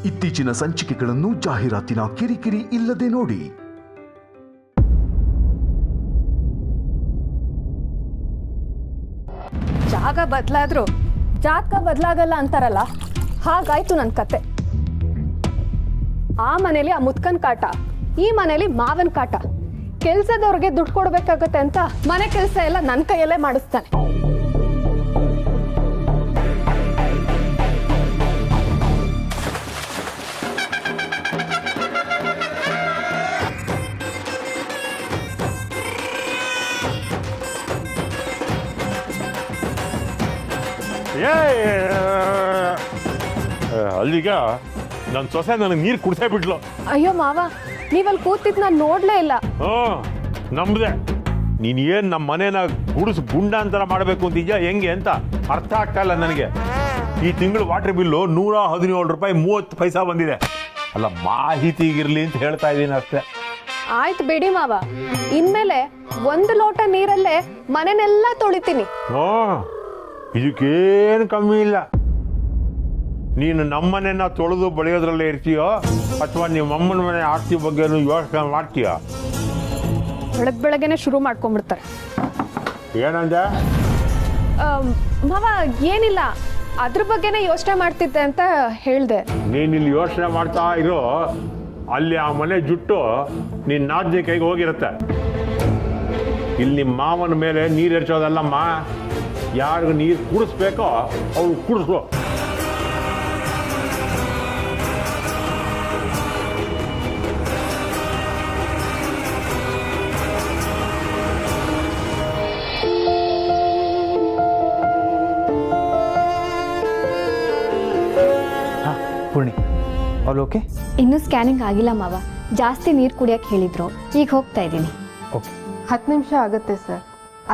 ಇತ್ತೀಚಿನ ಸಂಚಿಕೆಗಳನ್ನು ಜಾಹೀರಾತಿನ ಕಿರಿಕಿರಿ ಇಲ್ಲದೆ ನೋಡಿ. ಜಾಗ ಬದಲಾದ್ರು ಜಾತಕ ಬದಲಾಗಲ್ಲ ಅಂತಾರಲ್ಲ, ಹಾಗಾಯ್ತು ನನ್ನ ಕತೆ. ಆ ಮನೇಲಿ ಆ ಮುತ್ಕನ್ ಕಾಟ, ಈ ಮನೇಲಿ ಮಾವನ್ ಕಾಟ. ಕೆಲ್ಸದವ್ರಿಗೆ ದುಡ್ಡು ಕೊಡ್ಬೇಕಾಗತ್ತೆ ಅಂತ ಮನೆ ಕೆಲಸ ಎಲ್ಲ ನನ್ನ ಕೈಯಲ್ಲೇ ಮಾಡಿಸ್ತಾನೆ. ಅಲ್ಲಿಗ ನನ್ನ ಸೊಸೆ ನನಗೆ ನೀರು ಕುಡ್ಸೇ ಬಿಟ್ಲು. ಅಯ್ಯೋ ಮಾವ, ನೀವಲ್ಲಿ ಕೂತಿದ್ ನಾನು ನೋಡ್ಲೇ ಇಲ್ಲ. ನಂಬದೆ ನೀನು ಏನು ನಮ್ಮ ಮನೇನ ಗುಂಡಾಂತರ ಮಾಡಬೇಕು ಅಂತಿದ್ಯಾ, ಹೆಂಗೆ ಅಂತ ಅರ್ಥ ಆಗ್ತಾ ಇಲ್ಲ ನನಗೆ. ಈ ತಿಂಗಳು ವಾಟರ್ ಬಿಲ್ಲು 117 ರೂಪಾಯಿ 30 ಪೈಸಾ ಬಂದಿದೆ. ಅಲ್ಲ, ಮಾಹಿತಿಗಿರ್ಲಿ ಅಂತ ಹೇಳ್ತಾ ಇದ್ದೀನಿ ಅಷ್ಟೇ. ಆಯ್ತು ಬಿಡಿ ಮಾವ, ಇನ್ಮೇಲೆ 1 ಲೋಟ ನೀರಲ್ಲೇ ಮನೆನೆಲ್ಲ ತೊಳಿತೀನಿ. ಇದಕ್ಕೇನು ಕಮ್ಮಿ ಇಲ್ಲ. ನೀನು ನಮ್ಮನೆಯನ್ನ ತೊಳೆದು ಬಳಿಯೋದ್ರಲ್ಲೇ ಇರ್ತೀಯೋ ಅಥವಾ ನಿಮ್ಮ ಅಮ್ಮನ ಮನೆ ಆಸ್ತಿ ಬಗ್ಗೆ ಯೋಚನೆ ಮಾಡ್ತೀಯೋ? ಬೆಳಗ್ಗೆನೆ ಶುರು ಮಾಡ್ಕೊಂಡ್ಬಿಡ್ತಾರೆ. ಏನಂದ ಮಾವ? ಏನಿಲ್ಲ, ಅದ್ರ ಬಗ್ಗೆನೇ ಯೋಚನೆ ಮಾಡ್ತಿದ್ದೆ ಅಂತ ಹೇಳ್ದೆ. ನೀನಿಲ್ಲಿ ಯೋಚನೆ ಮಾಡ್ತಾ ಇರೋ, ಅಲ್ಲಿ ಆ ಮನೆ ಜುಟ್ಟು ನಿನ್ನ ನಾದ್ನಿ ಕೈಗೆ ಹೋಗಿರುತ್ತೆ. ಇಲ್ಲಿ ನಿಮ್ಮ ಮಾವನ ಮೇಲೆ ನೀರು ಎರಚೋದಲ್ಲಮ್ಮ, ಯಾರಿಗೂ ನೀರು ಕುಡಿಸ್ಬೇಕೋ ಅವ್ರು ಕುಡಿಸು. ಪೂರ್ಣಿ, ಅವ್ರು ಓಕೆ? ಇನ್ನೂ ಸ್ಕ್ಯಾನಿಂಗ್ ಆಗಿಲ್ಲ ಮಾವ, ಜಾಸ್ತಿ ನೀರು ಕುಡಿಯೋಕೆ ಹೇಳಿದ್ರು. ಈಗ ಹೋಗ್ತಾ ಇದ್ದೀನಿ. ಓಕೆ, 10 ನಿಮಿಷ ಆಗುತ್ತೆ ಸರ್.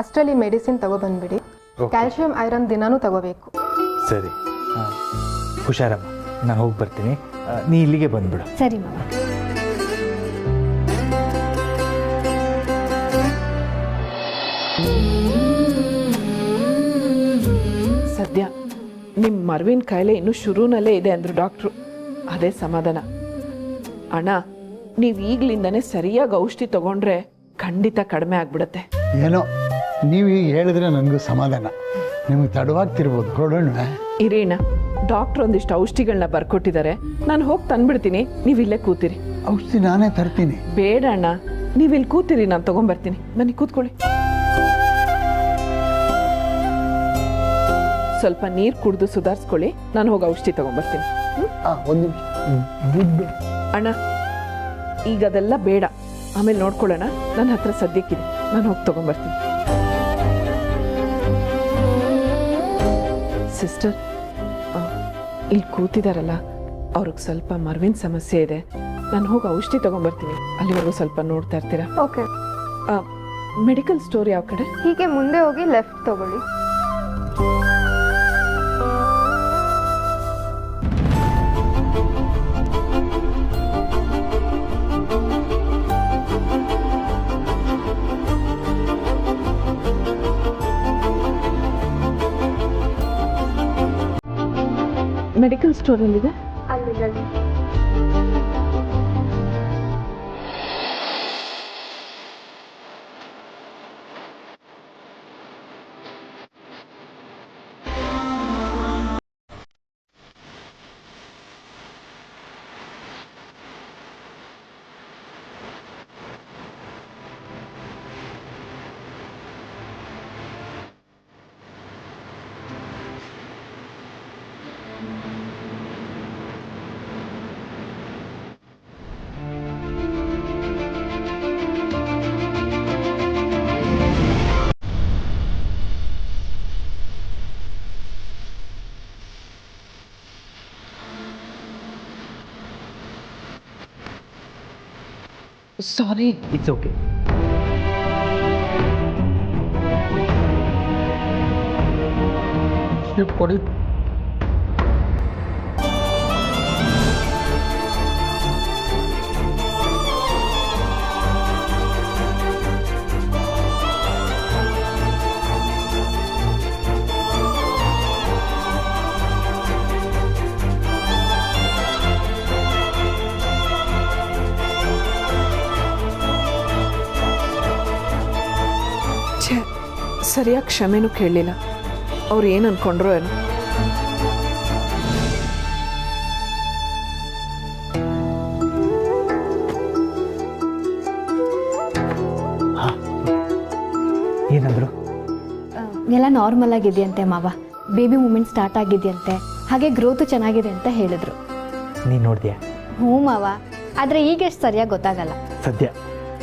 ಅಷ್ಟರಲ್ಲಿ ಮೆಡಿಸಿನ್ ತಗೊಬಂದ್ಬಿಡಿ. ಕ್ಯಾಲ್ಶಿಯಂ ಐರನ್ ದಿನಾನೂ ತಗೋಬೇಕು. ಸರಿ, ಹುಷಾರಮ್ಮ. ನಾನು ಹೋಗಿ ಬರ್ತೀನಿ, ನೀ ಇಲ್ಲಿಗೆ ಬಂದ್ಬಿಡು. ಸರಿ ಮಾವ. ಸದ್ಯ ನಿಮ್ಮ ಮರ್ವಿನ ಕಾಯಿಲೆ ಇನ್ನೂ ಶುರುನಲ್ಲೇ ಇದೆ ಅಂದರು ಡಾಕ್ಟ್ರು. ಅದೇ ಸಮಾಧಾನ. ಅಣ್ಣ, ನೀವು ಈಗಲಿಂದನೇ ಸರಿಯಾಗಿ ಔಷಧಿ ತಗೊಂಡ್ರೆ ಖಂಡಿತ ಕಡಿಮೆ ಆಗ್ಬಿಡುತ್ತೆ. ಏನೋ ನೀವು ಈಗ ಹೇಳಿದ್ರೆ ನನಗೂ ಸಮಾಧಾನ. ನಿಮಗೆ ತಡವಾಗ್ತಿರ್ಬೋದು, ಕೊಡೋಣ. ಇರೀಣ, ಡಾಕ್ಟ್ರ್ ಒಂದಿಷ್ಟು ಔಷಧಿಗಳನ್ನ ಬರ್ಕೊಟ್ಟಿದ್ದಾರೆ. ನಾನು ಹೋಗಿ ತಂದ್ಬಿಡ್ತೀನಿ, ನೀವು ಇಲ್ಲೇ ಕೂತಿರಿ. ಔಷಧಿ ನಾನೇ ತರ್ತೀನಿ. ಬೇಡ ಅಣ್ಣ, ನೀವು ಇಲ್ಲಿ ಕೂತಿರಿ, ನಾನು ತಗೊಂಡ್ಬರ್ತೀನಿ. ಬನ್ನಿ ಕೂತ್ಕೊಳ್ಳಿ. ಸ್ವಲ್ಪ ನೀರು ಕುಡಿದು ಸುಧಾರಿಸ್ಕೊಳ್ಳಿ, ನಾನು ಹೋಗಿ ಔಷಧಿ ತಗೊಂಡ್ಬರ್ತೀನಿ. ಒಂದು ದುಡ್ಡು. ಅಣ್ಣ, ಈಗ ಅದೆಲ್ಲ ಬೇಡ, ಆಮೇಲೆ ನೋಡ್ಕೊಳ್ಳೋಣ. ನನ್ನ ಹತ್ರ ಸದ್ಯಕ್ಕಿದೆ, ನಾನು ಹೋಗಿ ತಗೊಂಡ್ಬರ್ತೀನಿ. ಸಿಸ್ಟರ್, ಇಲ್ಲಿ ಕೂತಿದಾರಲ್ಲ, ಅವ್ರಿಗೆ ಸ್ವಲ್ಪ ಮರ್ವಿನ ಸಮಸ್ಯೆ ಇದೆ. ನಾನು ಹೋಗಿ ಔಷಧಿ ತಗೊಂಡ್ಬರ್ತೀನಿ. ಅಲ್ಲಿವರೆಗೂ ಸ್ವಲ್ಪ ನೋಡ್ತಾ ಇರ್ತೀರಾ? ಓಕೆ. ಮೆಡಿಕಲ್ ಸ್ಟೋರ್ ಯಾವ ಕಡೆ? ಹೀಗೆ ಮುಂದೆ ಹೋಗಿ ಲೆಫ್ಟ್ ತಗೊಳ್ಳಿ. ಮೆಡಿಕಲ್ ಸ್ಟೋರ್ ಎಲ್ಲಿದೆ? ಅಲ್ಲಿ. ಸಾರಿ. It's okay. ಕೊಡಿ. ಸರಿಯಾಗಿ ಕ್ಷಮೆನೂ ಕೇಳಲಿಲ್ಲ. ಅವ್ರು ಏನು ಅನ್ಕೊಂಡ್ರು ಏನೋ. ಏನಂದ್ರು? ಎಲ್ಲ ನಾರ್ಮಲ್ ಆಗಿದೆಯಂತೆ ಮಾವ, ಬೇಬಿ ಮೂಮೆಂಟ್ ಸ್ಟಾರ್ಟ್ ಆಗಿದೆಯಂತೆ, ಹಾಗೆ ಗ್ರೋತು ಚೆನ್ನಾಗಿದೆ ಅಂತ ಹೇಳಿದ್ರು. ನೀನು ನೋಡಿದ್ಯಾ? ಹ್ಞೂ ಮಾವ, ಆದರೆ ಈಗ ಎಷ್ಟು ಸರಿಯಾಗಿ ಗೊತ್ತಾಗಲ್ಲ. ಸದ್ಯ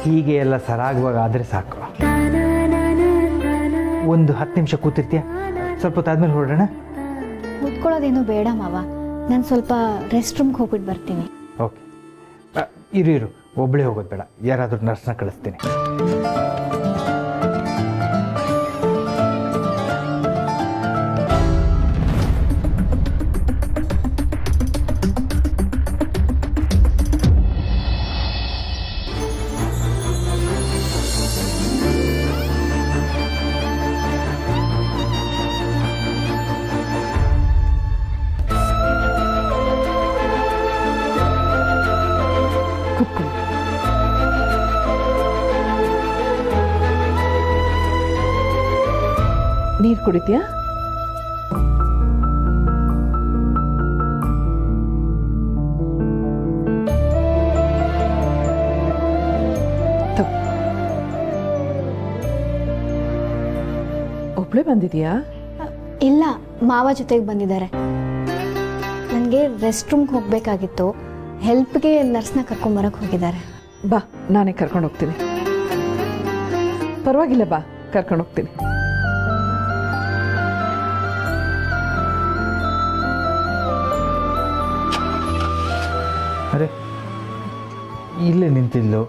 ಹೀಗೆ ಎಲ್ಲ ಸರಾಗವಾಗಿ ಆದರೆ ಸಾಕು. ಒಂದು 10 ನಿಮಿಷ ಕೂತಿರ್ತೀಯ? ಸ್ವಲ್ಪ ಹೊತ್ತಾದ್ಮೇಲೆ ಹೊರಡೋಣ. ಕೂತ್ಕೊಳ್ಳೋದೇನು ಬೇಡ ಮಾವ, ನಾನು ಸ್ವಲ್ಪ ರೆಸ್ಟ್ ರೂಮ್ಗೆ ಹೋಗ್ಬಿಟ್ಟು ಬರ್ತೀನಿ. ಓಕೆ, ಇರು ಒಬ್ಬಳೇ ಹೋಗೋದು ಬೇಡ, ಯಾರಾದರೂ ನರ್ಸ್ನ ಕಳಿಸ್ತೀನಿ. ನೀರು ಕುಡಿತೀಯಾ? ಒಬ್ಳೆ ಬಂದಿದೀಯಾ? ಇಲ್ಲ, ಮಾವ ಜೊತೆಗೆ ಬಂದಿದ್ದಾರೆ. ನನಗೆ ರೆಸ್ಟ್ ರೂಮ್ಗೆ ಹೋಗಬೇಕಾಗಿತ್ತು, ಹೆಲ್ಪ್ಗೆ ನರ್ಸ್ನ ಕರ್ಕೊಂಬರಕ್ಕೆ ಹೋಗಿದ್ದಾರೆ. ಬಾ, ನಾನೇ ಕರ್ಕೊಂಡು ಹೋಗ್ತೀನಿ. ಪರವಾಗಿಲ್ಲ, ಬಾ ಕರ್ಕೊಂಡು ಹೋಗ್ತೀನಿ. ಅರೆ, ಇಲ್ಲೇ ನಿಂತಿದ್ಲು.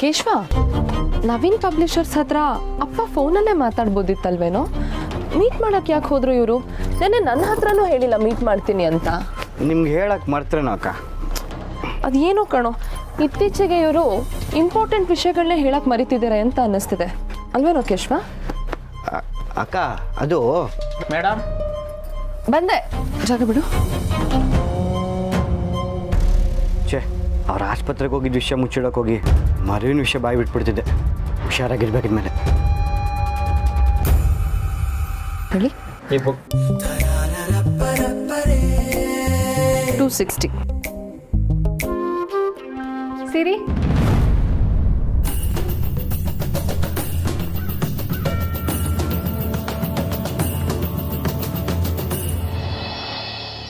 ಕೇಶವ, ನವೀನ್ ಪಬ್ಲಿಷರ್ಸ್ ಹತ್ರ ಅಪ್ಪ ಫೋನಲ್ಲೇ ಮಾತಾಡ್ಬೋದಿತ್ತಲ್ವೇನೋ? ಮೀಟ್ ಮಾಡಕ್ಕೆ ಯಾಕೆ ಹೋದ್ರು ಇವರು? ನನ್ನ ಹತ್ರನೂ ಹೇಳಿಲ್ಲ ಮೀಟ್ ಮಾಡ್ತೀನಿ ಅಂತ. ನಿಮ್ಗೆ ಹೇಳಕ್ಕೆ ಮರ್ತೇನೋ ಅಕ್ಕ. ಅದೇನೋ ಕಣೋ, ಇತ್ತೀಚೆಗೆ ಇವರು ಇಂಪಾರ್ಟೆಂಟ್ ವಿಷಯಗಳನ್ನೇ ಹೇಳಕ್ಕೆ ಮರಿತಿದ್ದಾರೆ ಅಂತ ಅನ್ನಿಸ್ತಿದೆ ಅಲ್ವೇನೋ ಕೇಶವ? ಅಕ್ಕ, ಅದು ಮೇಡಮ್ ಬಂದೆ, ಜಾಗ ಬಿಡು. ಛೇ, ಅವ್ರ ಆಸ್ಪತ್ರೆಗೆ ಹೋಗಿದ್ದ ವಿಷಯ ಮುಚ್ಚಿಡೋಕೆ ಹೋಗಿ ಮರುವಿನ ವಿಷಯ ಬಾಯಿ ಬಿಟ್ಬಿಡ್ತಿದ್ದೆ. ಹುಷಾರಾಗಿರ್ಬೇಕಿದ್ಮೇಲೆ ಹೇಳಿ. 260 ಸಿರಿ,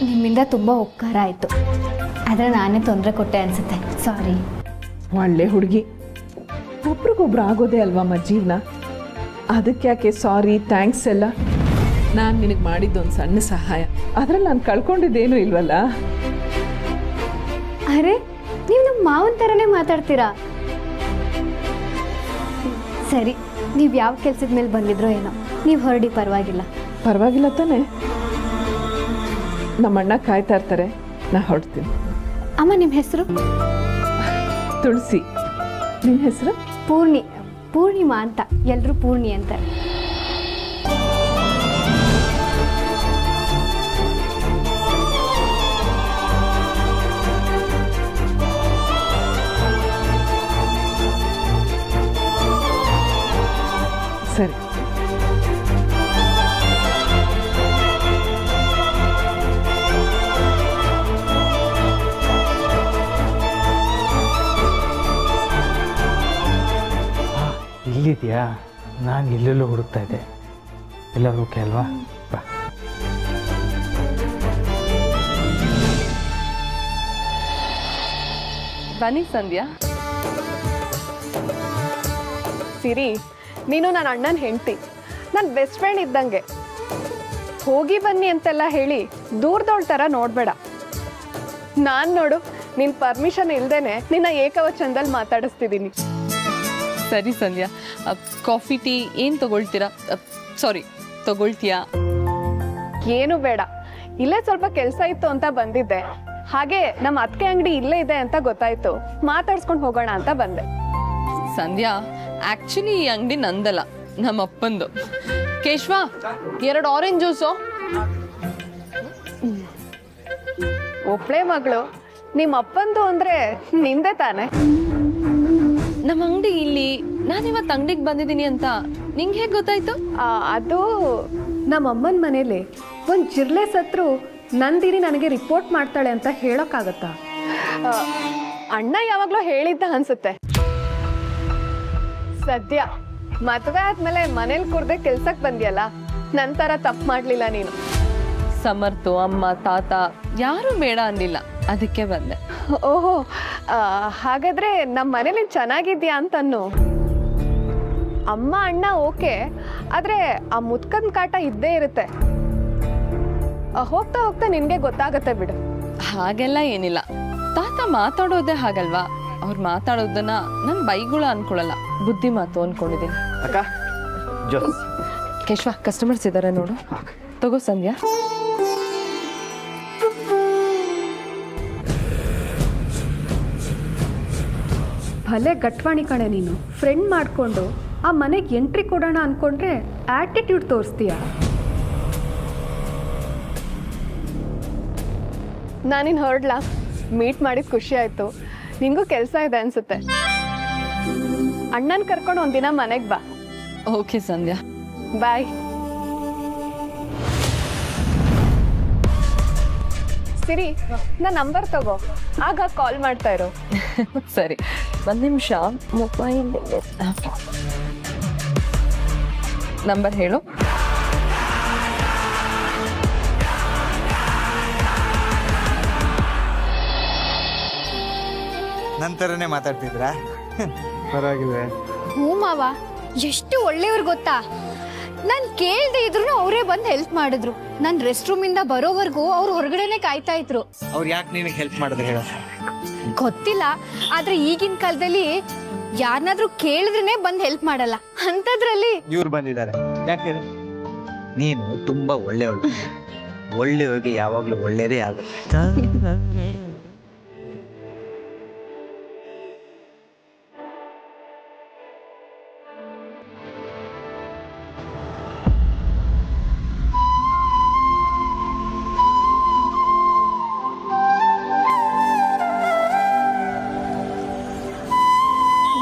ನಿಮ್ಮಿಂದ ತುಂಬ ಉಪಕಾರ ಆಯಿತು, ಆದರೆ ನಾನೇ ತೊಂದರೆ ಕೊಟ್ಟೆ ಅನಿಸುತ್ತೆ, ಸಾರಿ. ಒಳ್ಳೆ ಹುಡುಗಿ. ಒಬ್ರಿಗೊಬ್ರು ಆಗೋದೇ ಅಲ್ವಮ್ಮ ಜೀವನ. ಅದಕ್ಕೆ ಯಾಕೆ ಸಾರಿ ಥ್ಯಾಂಕ್ಸ್ ಎಲ್ಲ? ನಾನು ನಿನಗೆ ಮಾಡಿದ್ದೊಂದು ಸಣ್ಣ ಸಹಾಯ, ಅದ್ರಲ್ಲಿ ನಾನು ಕಳ್ಕೊಂಡಿದ್ದೇನೂ ಇಲ್ವಲ್ಲ. ಅರೆ, ನೀವು ನಮ್ಮ ಮಾವನ ಥರನೇ ಮಾತಾಡ್ತೀರಾ. ಸರಿ, ನೀವು ಯಾವ ಕೆಲಸದ ಮೇಲೆ ಬಂದಿದ್ರೋ ಏನೋ, ನೀವು ಹೊರಡಿ, ಪರವಾಗಿಲ್ಲ. ಪರವಾಗಿಲ್ಲ ತಾನೆ? ನಮ್ಮಣ್ಣ ಕಾಯ್ತಾ ಇರ್ತಾರೆ, ನಾ ಹೊರಡ್ತೀನಿ. ಅಮ್ಮ, ನಿಮ್ಮ ಹೆಸರು? ತುಳಸಿ. ನಿನ್ನ ಹೆಸರು? ಪೂರ್ಣಿಮಾ ಅಂತ, ಎಲ್ಲರೂ ಪೂರ್ಣಿ ಅಂತಾರೆ. ಸರಿ. ಇಲ್ಲಿದೆಯಾ? ನಾನು ಎಲ್ಲೆಲ್ಲೋ ಹುಡುಕ್ತಾ ಇದ್ದೆ. ಎಲ್ಲರೂ ಓಕೆ ಅಲ್ವಾ? ಬಾ. ಬನ್ನಿ ಸಂಧ್ಯಾ. ಸಿರಿ, ನೀನು ನನ್ನ ಅಣ್ಣನ ಹೆಂಡತಿ, ನನ್ನ ಬೆಸ್ಟ್ ಫ್ರೆಂಡ್ ಇದ್ದಂಗೆ. ಹೋಗಿ ಬನ್ನಿ ಅಂತೆಲ್ಲ ಹೇಳಿ ದೂರದೋಳ್ ಥರ ನೋಡಬೇಡ. ನಾನು ನೋಡು, ನಿನ್ನ ಪರ್ಮಿಷನ್ ಇಲ್ದೇನೆ ನಿನ್ನ ಏಕವಚನದಲ್ಲಿ ಮಾತಾಡಿಸ್ತಿದ್ದೀನಿ. ಸರಿ ಸಂಧ್ಯಾ, ಕಾಫಿ ಟೀ ಏನು ತಗೊಳ್ತೀರಾ? ಸಾರಿ, ತಗೊಳ್ತೀಯಾ? ಏನು ಬೇಡ, ಇಲ್ಲೇ ಸ್ವಲ್ಪ ಕೆಲಸ ಇತ್ತು ಅಂತ ಬಂದಿದ್ದೆ. ಹಾಗೆ ನಮ್ಮ ಅತ್ತಿಗೆ ಅಂಗಡಿ ಇಲ್ಲೇ ಇದೆ ಅಂತ ಗೊತ್ತಾಯ್ತು, ಮಾತಾಡ್ಸ್ಕೊಂಡು ಹೋಗೋಣ ಅಂತ ಬಂದೆ. ಸಂಧ್ಯಾ, ಆಕ್ಚುಲಿ ಈ ಅಂಗಡಿ ನಂದಲ್ಲ, ನಮ್ಮ ಅಪ್ಪಂದು. Keshava, 2 orange juice. ಒಬ್ಳೆ ಮಗಳು, ನಿಮ್ಮ ಅಪ್ಪಂದು ಅಂದ್ರೆ ನಿಂದೆ ತಾನೆ? ನಮ್ಮ ಅಂಗಡಿ ಇಲ್ಲಿ, ನಾನಿವತ್ತು ಅಂಗಡಿಗೆ ಬಂದಿದ್ದೀನಿ ಅಂತ ನಿಂಗೆ ಹೇಗೆ ಗೊತ್ತಾಯ್ತು? ಅದು ನಮ್ಮ ಅಮ್ಮನ ಮನೇಲಿ ಒಂದು ಜಿರ್ಲೆ ಸತ್ರು ನಂದಿನಿ ನನಗೆ ರಿಪೋರ್ಟ್ ಮಾಡ್ತಾಳೆ ಅಂತ ಹೇಳೋಕ್ಕಾಗತ್ತಾ? ಅಣ್ಣ ಯಾವಾಗಲೂ ಹೇಳಿದ್ದ ಅನ್ಸುತ್ತೆ. ಸದ್ಯ ಮದುವೆ ಆದ್ಮೇಲೆ ಮನೇಲಿ ಕುರ್ದೆ ಕೆಲ್ಸಕ್ಕೆ ಬಂದಿಯಲ್ಲ, ನಂತರ ತಪ್ಪು ಮಾಡ್ಲಿಲ್ಲ ನೀನು. ಸಮರ್ಥು ಅಮ್ಮ ತಾತ ಯಾರು ಬೇಡ ಅಂದಿಲ್ಲ, ಅದಕ್ಕೆ ಬಂದೆ. ಓಹೋ, ಹಾಗಾದ್ರೆ ನಮ್ಮ ಮನೇಲಿ ಚೆನ್ನಾಗಿದ್ಯಾ ಅಂತನ್ನು. ಅಮ್ಮ ಅಣ್ಣ ಓಕೆ, ಆದ್ರೆ ಆ ಮುತ್ಕನ್ ಕಾಟ ಇದ್ದೇ ಇರುತ್ತೆ. ಹೋಗ್ತಾ ಹೋಗ್ತಾ ನಿನ್ಗೆ ಗೊತ್ತಾಗತ್ತೆ ಬಿಡು. ಹಾಗೆಲ್ಲ ಏನಿಲ್ಲ, ತಾತ ಮಾತಾಡೋದೇ ಹಾಗಲ್ವಾ, ಅವ್ರು ಮಾತಾಡೋದನ್ನ ನನ್ ಬೈಗುಳ ಅನ್ಕೊಳಲ್ಲ, ಬುದ್ಧಿ ಮಾತು ಅನ್ಕೊಂಡಿದ್ದೀನಿ. ಅಕ್ಕ ಜೋಸ್. ಕೇಶವ, ಕಸ್ಟಮರ್ಸ್ ಇದಾರೆ ನೋಡು, ತಗೋ ಸಂಧ್ಯಾ. ಭಲೆ ಗಟ್ವಾಣಿ ಕಣೆ ನೀನು. ಫ್ರೆಂಡ್ ಮಾಡ್ಕೊಂಡು ಆ ಮನೆಗೆ ಎಂಟ್ರಿ ಕೊಡೋಣ ಅನ್ಕೊಂಡ್ರೆ ಆಟಿಟ್ಯೂಡ್ ತೋರಿಸ್ತೀಯ. ನಾನಿನ್ ಹೊರಡ್ಲಾ? ಮೀಟ್ ಮಾಡಿದ ಖುಷಿ ಆಯ್ತು. ನಿಂಗೂ ಕೆಲಸ ಇದೆ ಅನ್ಸುತ್ತೆ. ಅಣ್ಣನ ಕರ್ಕೊಂಡು ಒಂದಿನ ಮನೆಗೆ ಬಾ. ಓಕೆ ಸಂಧ್ಯಾ, ಬಾಯ್. ಸಿರಿ, ನನ್ನ ನಂಬರ್ ತಗೋ, ಆಗ ಕಾಲ್ ಮಾಡ್ತಾ ಇರು. ಸರಿ, ಒಂದು ನಿಮಿಷ. ಮೊಬೈಲ್ ನಂಬರ್ ಹೇಳು. ನಂತರನೇ ಮಾತಾಡ್ತಿದ್ರಾ? ಪರವಾಗಿಲ್ಲ. ಹ್ಞೂ ಮಾವ, ಎಷ್ಟು ಒಳ್ಳೆಯವ್ರು ಗೊತ್ತಾ. ನಾನು ಕೇಳ್ದೆ ಇದ್ರು ಅವರೇ ಬಂದು ಹೆಲ್ಪ್ ಮಾಡಿದ್ರು. ನಾನು ರೆಸ್ಟ್ ರೂಮಿಂದ ಬರೋವರೆಗೂ ಅವ್ರು ಹೊರಗಡೆನೆ ಕಾಯ್ತಾ ಇದ್ರು. ಅವ್ರು ಯಾಕೆ ನಿನಗೆ ಹೆಲ್ಪ್ ಮಾಡಿದ್ರು ಹೇಳ? ಗೊತ್ತಿಲ್ಲ, ಆದ್ರೆ ಈಗಿನ ಕಾಲದಲ್ಲಿ ಯಾರನ್ನಾದ್ರೂ ಕೇಳಿದ್ರೇನೆ ಬಂದು ಹೆಲ್ಪ್ ಮಾಡಲ್ಲ. ಅಂಥದ್ರಲ್ಲಿ ಇವ್ರು ಬಂದಿದ್ದಾರೆ. ಯಾಕೆ? ನೀನು ತುಂಬಾ ಒಳ್ಳೆಯವಳು. ಒಳ್ಳೆಯವ್ರಿಗೆ ಯಾವಾಗಲೂ ಒಳ್ಳೆಯದೇ ಆಗುತ್ತೆ.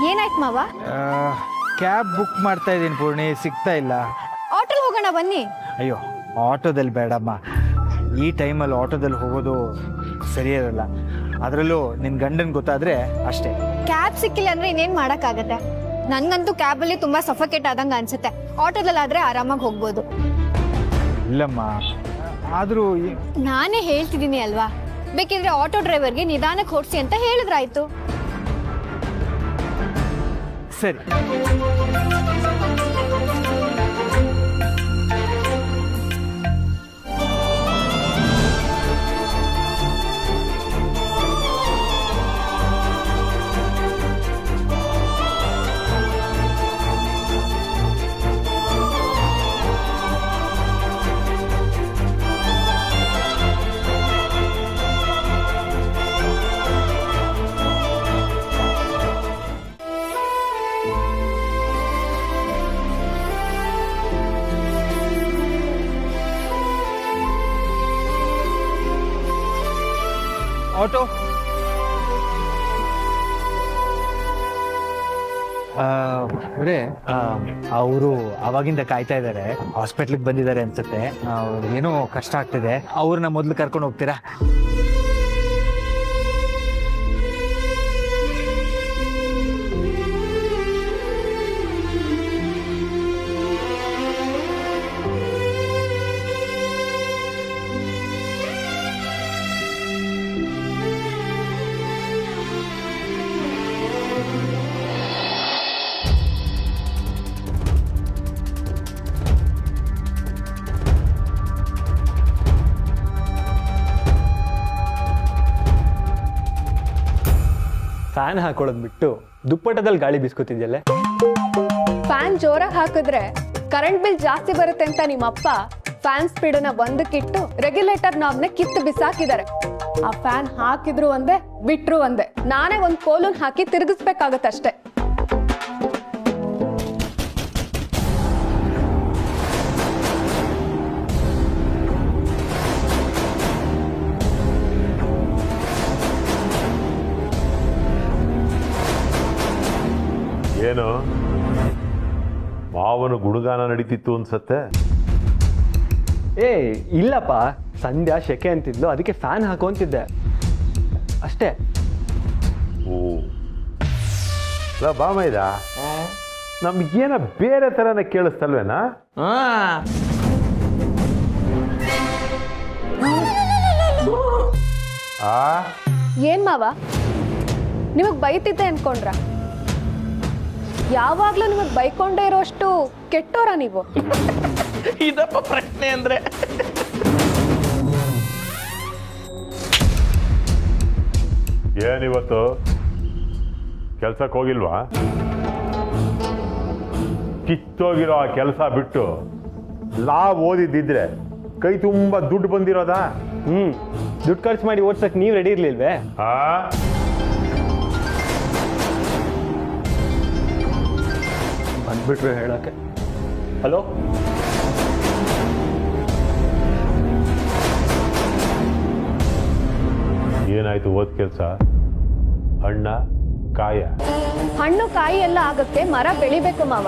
ಏನಾಯ್ತು ಮಾವ? ಕ್ಯಾಬ್ ಬುಕ್ ಮಾಡ್ತಾ ಇದ್ದೀನಿ ಪೂರ್ಣಿ, ಸಿಗ್ತಾ ಇಲ್ಲ. ಆಟೋಲ್ ಹೋಗೋಣ ಬನ್ನಿ. ಅಯ್ಯೋ, ಆಟೋದಲ್ಲಿ ಬೇಡಮ್ಮ. ಈ ಟೈಮಲ್ಲಿ ಆಟೋದಲ್ಲಿ ಹೋಗೋದು ಸರಿ ಇರಲ್ಲ. ಅದರಲ್ಲೂ ನಿನ್ನ ಗಂಡನ್ ಗೊತ್ತಾದ್ರೆ ಅಷ್ಟೇ. ಕ್ಯಾಬ್ ಸಿಕ್ಕಿಲ್ಲ ಅಂದ್ರೆ ಇನ್ನೇನ್ ಮಾಡಕ್ಕಾಗತ್ತೆ? ನನ್ಗಂತೂ ಕ್ಯಾಬಲ್ಲಿ ತುಂಬಾ ಸಫಕೇಟ್ ಆದಂಗ ಅನ್ಸುತ್ತೆ. ಆಟೋದಲ್ಲಿ ಆದ್ರೆ ಆರಾಮಾಗಿ ಹೋಗ್ಬೋದು. ಇಲ್ಲಮ್ಮ, ಆದ್ರೂ ನಾನೇ ಹೇಳ್ತಿದ್ದೀನಿ ಅಲ್ವಾ, ಬೇಕಿದ್ರೆ ಆಟೋ ಡ್ರೈವರ್ಗೆ ನಿಧಾನಕ್ಕೆ ಹೊಡ್ಸಿ ಅಂತ ಹೇಳಿದ್ರಾಯ್ತು. ಸರಿ. ಆಟೋ ಅವರು ಅವಾಗಿಂದ ಕಾಯ್ತಾ ಇದ್ದಾರೆ. ಹಾಸ್ಪಿಟ್ಲಿಗೆ ಬಂದಿದ್ದಾರೆ ಅನ್ಸುತ್ತೆ. ಏನೋ ಕಷ್ಟ ಆಗ್ತಿದೆ. ಅವ್ರನ್ನ ಮೊದಲು ಕರ್ಕೊಂಡು ಹೋಗ್ತೀರಾ? ಫ್ಯಾನ್ ಹಾಕೊಳ್ಳೋದು ಬಿಟ್ಟು ದುಪ್ಪಟ್ಟದಲ್ಲಿ ಗಾಳಿ ಬೀಸ್ಕೊತಿದ್ಯಲ್ಲ. ಫ್ಯಾನ್ ಜೋರಾಗಿ ಹಾಕಿದ್ರೆ ಕರೆಂಟ್ ಬಿಲ್ ಜಾಸ್ತಿ ಬರುತ್ತೆ ಅಂತ ನಿಮ್ಮಪ್ಪ ಫ್ಯಾನ್ ಸ್ಪೀಡನ್ನ ಒಂದಕ್ಕಿಟ್ಟು ರೆಗ್ಯುಲೇಟರ್ ನಾಬ್ನ ಕಿತ್ತು ಬಿಸಾಕಿದ್ದಾರೆ. ಆ ಫ್ಯಾನ್ ಹಾಕಿದ್ರು ಒಂದೇ, ಬಿಟ್ರು ಒಂದೇ. ನಾನೇ ಒಂದು ಕೋಲನ್ ಹಾಕಿ ತಿರುಗಿಸ್ಬೇಕಾಗತ್ತಷ್ಟೇ. ಮಾವನ ಗುಣಗಾನ ನಡೀತಿತ್ತು ಅನ್ಸತ್ತೆ. ಏ ಇಲ್ಲಪ್ಪ, ಸಂಧ್ಯಾ ಶೆಕೆ ಅಂತಿದ್ಲು, ಅದಕ್ಕೆ ಫ್ಯಾನ್ ಹಾಕೊಂತಿದ್ದೆ ಅಷ್ಟೇ. ಓ ಬಾಮೈದ, ನಮ್ಗೇನ ಬೇರೆ ಥರನೇ ಕೇಳಿಸ್ತಲ್ವೇನಾ? ಏನ್ ಮಾವ, ನಿಮಗ್ ಬೈತಿದ್ದೆ ಅನ್ಕೊಂಡ್ರ? ಯಾವಾಗ್ಲೂ ನಿಮಗ್ ಬೈಕೊಂಡೇ ಇರೋಷ್ಟು ಕೆಟ್ಟೋರ ನೀವು? ಇದಪ್ಪ ಪ್ರಶ್ನೆ ಅಂದ್ರೆ. ಏನಿವತ್ತು ಕೆಲ್ಸಕ್ಕೆ ಹೋಗಿಲ್ವಾ? ಕಿತ್ತೋಗಿರೋ ಆ ಕೆಲಸ ಬಿಟ್ಟು ಲಾ ಓದಿದ್ದಿದ್ರೆ ಕೈ ತುಂಬ ದುಡ್ಡು ಬಂದಿರೋದಾ? ದುಡ್ಡು ಖರ್ಚು ಮಾಡಿ ಓದ್ಸಕ್ ನೀವು ರೆಡಿ ಇರ್ಲಿಲ್ವೇ? ಬಂದ್ಬಿಟ್ರು ಹೇಳಕ್ಕೆ. ಹಲೋ, ಏನಾಯ್ತು ಓದ್ ಕೆಲಸ? ಹಣ್ಣ ಕಾಯ? ಹಣ್ಣು ಕಾಯಿ ಎಲ್ಲ ಆಗಕ್ಕೆ ಮರ ಬೆಳಿಬೇಕು ಮಾವ.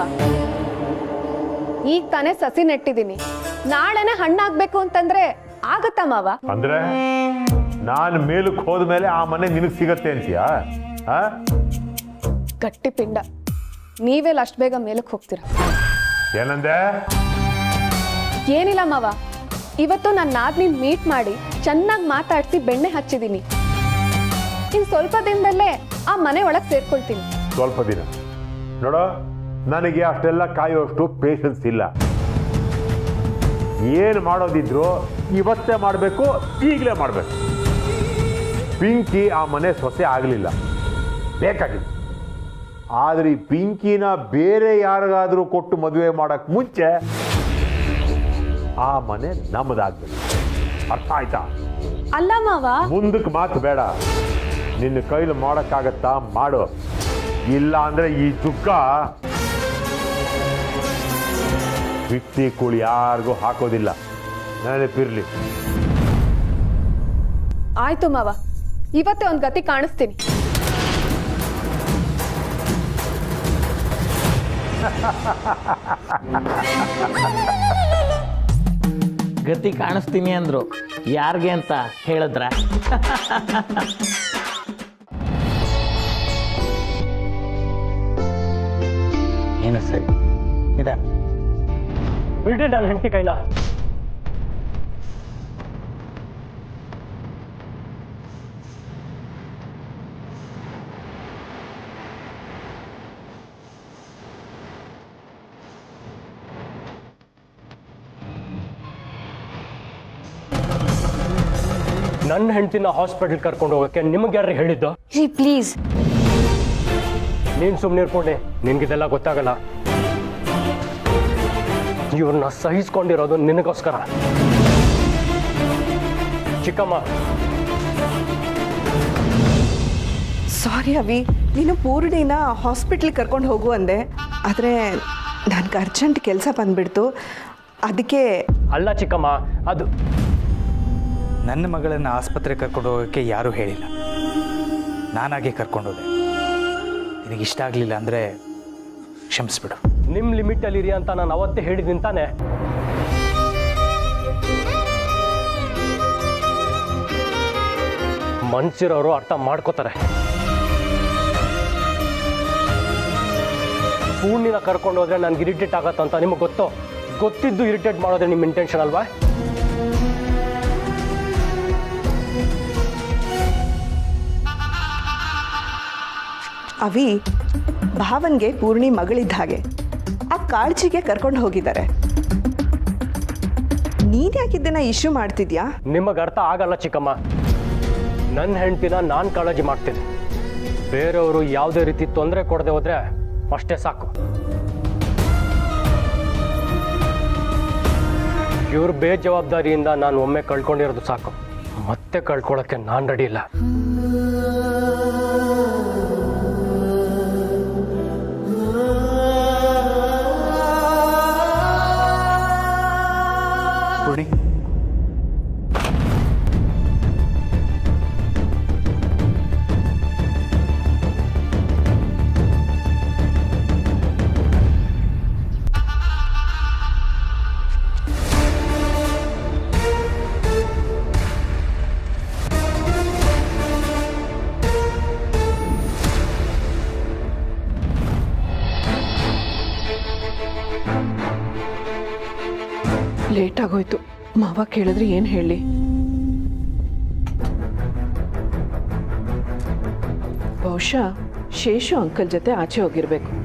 ಈಗ ತಾನೇ ಸಸಿ ನೆಟ್ಟಿದ್ದೀನಿ, ನಾಳೆನೆ ಹಣ್ಣಾಗ್ಬೇಕು ಅಂತಂದ್ರೆ ಆಗತ್ತಾ ಮಾವ? ಅಂದ್ರೆ ನಾನು ಮೇಲಕ್ಕೆ ಹೋದ್ಮೇಲೆ ಆ ಮನೆ ನಿನಗೆ ಸಿಗತ್ತೆ ಅಂತೀಯಾ? ಗಟ್ಟಿ ಪಿಂಡ, ನೀವೆಲ್ಲ ಅಷ್ಟು ಬೇಗ ಮೇಲಕ್ಕೆ ಹೋಗ್ತೀರಾ? ಏನಂದೆ? ಏನಿಲ್ಲ ಮಾವ, ಇವತ್ತು ನಾನು ನಾದ್ನಿನ್ ಮೀಟ್ ಮಾಡಿ ಚೆನ್ನಾಗಿ ಮಾತಾಡಿಸಿ ಬೆಣ್ಣೆ ಹಚ್ಚಿದ್ದೀನಿ. ಇನ್ ಸ್ವಲ್ಪ ದಿನದಲ್ಲೇ ಆ ಮನೆ ಒಳಗೆ ಸೇರ್ಕೊಳ್ತೀನಿ. ಸ್ವಲ್ಪ ದಿನ ನೋಡೋ, ನನಗೆ ಅಷ್ಟೆಲ್ಲ ಕಾಯುವಷ್ಟು ಪೇಷನ್ಸ್ ಇಲ್ಲ. ಏನು ಮಾಡೋದಿದ್ರು ಇವತ್ತೇ ಮಾಡಬೇಕು, ಈಗಲೇ ಮಾಡಬೇಕು. ಪಿಂಕಿ ಆ ಮನೆ ಸೊಸೆ ಆಗಲಿಲ್ಲ, ಬೇಕಾಗಿಲ್ಲ. ಆದರೆ ಈ ಪಿಂಕಿನ ಬೇರೆ ಯಾರಿಗಾದರೂ ಕೊಟ್ಟು ಮದುವೆ ಮಾಡೋಕ್ಕೆ ಮುಂಚೆ ಆ ಮನೆ ನಮ್ಮದಾಗಬೇಕು. ಅರ್ಥ ಆಯ್ತಾ? ಅಲ್ಲ ಮಾವ, ಮುಂದಕ್ಕೆ ಮಾತು ಬೇಡ. ನಿನ್ನ ಕೈಲಿ ಮಾಡೋಕ್ಕಾಗತ್ತಾ ಮಾಡು, ಇಲ್ಲ ಅಂದ್ರೆ ಈ ದುಃಖ ವ್ಯಕ್ತಿ ಕೂಳಿ ಯಾರಿಗೂ ಹಾಕೋದಿಲ್ಲ, ನೆನಪಿರ್ಲಿ. ಆಯ್ತು ಮಾವ, ಇವತ್ತೇ ಒಂದು ಗತಿ ಕಾಣಿಸ್ತೀನಿ. ಗತಿ ಕಾಣಿಸ್ತೀನಿ ಅಂದ್ರು, ಯಾರಿಗೆ ಅಂತ ಹೇಳಿದ್ರ? ಏನು ಸರಿ ಇದೆ ಬಿಡ್ರಿ ನನ್ನ ಹೆಂಡತಿ ಕೈಲ. ನನ್ನ ಹೆಂಡತಿನ ಹಾಸ್ಪಿಟಲ್ ಕರ್ಕೊಂಡು ಹೋಗಕ್ಕೆ ನಿಮ್ಗೆ ಯಾರು ಹೇಳಿದ್ದು? ಪ್ಲೀಸ್, ನೀನ್ ಸುಮ್ಮನೆ ಇರ್ಕೊಂಡೆ, ನಿನ್ಗಿದೆಲ್ಲ ಗೊತ್ತಾಗಲ್ಲ. ಇವ್ರನ್ನ ಸಹಿಸ್ಕೊಂಡಿರೋದು ನಿನಗೋಸ್ಕರ. ಚಿಕ್ಕಮ್ಮ, ಸಾರಿ ಅವಿ, ನೀನು ಪೂರ್ಣಿನ ಹಾಸ್ಪಿಟ್ಲಿಗೆ ಕರ್ಕೊಂಡು ಹೋಗು ಅಂದೆ, ಆದರೆ ನನಗೆ ಅರ್ಜೆಂಟ್ ಕೆಲಸ ಬಂದ್ಬಿಡ್ತು, ಅದಕ್ಕೆ. ಅಲ್ಲ ಚಿಕ್ಕಮ್ಮ, ಅದು ನನ್ನ ಮಗಳನ್ನು ಆಸ್ಪತ್ರೆಗೆ ಕರ್ಕೊಂಡು ಹೋಗೋಕ್ಕೆ ಯಾರೂ ಹೇಳಿಲ್ಲ, ನಾನಾಗೆ ಕರ್ಕೊಂಡೋದೆ. ನಿನಗೆ ಇಷ್ಟ ಆಗಲಿಲ್ಲ ಅಂದರೆ ಕ್ಷಮಿಸ್ಬಿಡು. ನಿಮ್ಮ ಲಿಮಿಟಲ್ಲಿರಿ ಅಂತ ನಾನು ಅವತ್ತೇ ಹೇಳಿದ್ದೀನಿ ತಾನೆ. ಮನ್ಸಿರೋರು ಅರ್ಥ ಮಾಡ್ಕೋತಾರೆ. ಪೂರ್ಣಿನ ಕರ್ಕೊಂಡು ಹೋದ್ರೆ ನನ್ಗೆ ಇರಿಟೇಟ್ ಆಗತ್ತಂತ ನಿಮಗೆ ಗೊತ್ತಿದ್ದು ಇರಿಟೇಟ್ ಮಾಡೋದ್ರೆ ನಿಮ್ಮ ಇಂಟೆನ್ಷನ್ ಅಲ್ವಾ? ಅವಿ, ಭಾವನ್ಗೆ ಪೂರ್ಣಿ ಮಗಳಿದ್ದ ಹಾಗೆ, ಆ ಕಾಳಜಿಗೆ ಕರ್ಕೊಂಡು ಹೋಗಿದ್ದಾರೆ. ನೀನ್ ಯಾಕಿದ್ದನ್ನ ಇಶ್ಯೂ ಮಾಡ್ತಿದ್ಯಾ? ನಿಮಗೆ ಅರ್ಥ ಆಗಲ್ಲ ಚಿಕ್ಕಮ್ಮ. ನನ್ನ ಹೆಂಡ್ತಿನ ನಾನು ಕಾಳಜಿ ಮಾಡ್ತೀನಿ. ಬೇರೆಯವರು ಯಾವುದೇ ರೀತಿ ತೊಂದರೆ ಕೊಡದೆ ಹೋದ್ರೆ ಅಷ್ಟೇ ಸಾಕು. ಇವ್ರ ಬೇಜವಾಬ್ದಾರಿಯಿಂದ ನಾನು ಒಮ್ಮೆ ಕಳ್ಕೊಂಡಿರೋದು ಸಾಕು, ಮತ್ತೆ ಕಳ್ಕೊಳ್ಳೋಕ್ಕೆ ನಾನು ರೆಡಿ ಇಲ್ಲ. ಪೂರ್ಣಿ, ಲೇಟ್ ಆಗೋಯ್ತು. ಮಾವ ಕೇಳಿದ್ರೆ ಏನು ಹೇಳಿ? ಬಹುಶಃ ಶೇಷು ಅಂಕಲ್ ಜೊತೆ ಆಚೆ ಹೋಗಿರ್ಬೇಕು.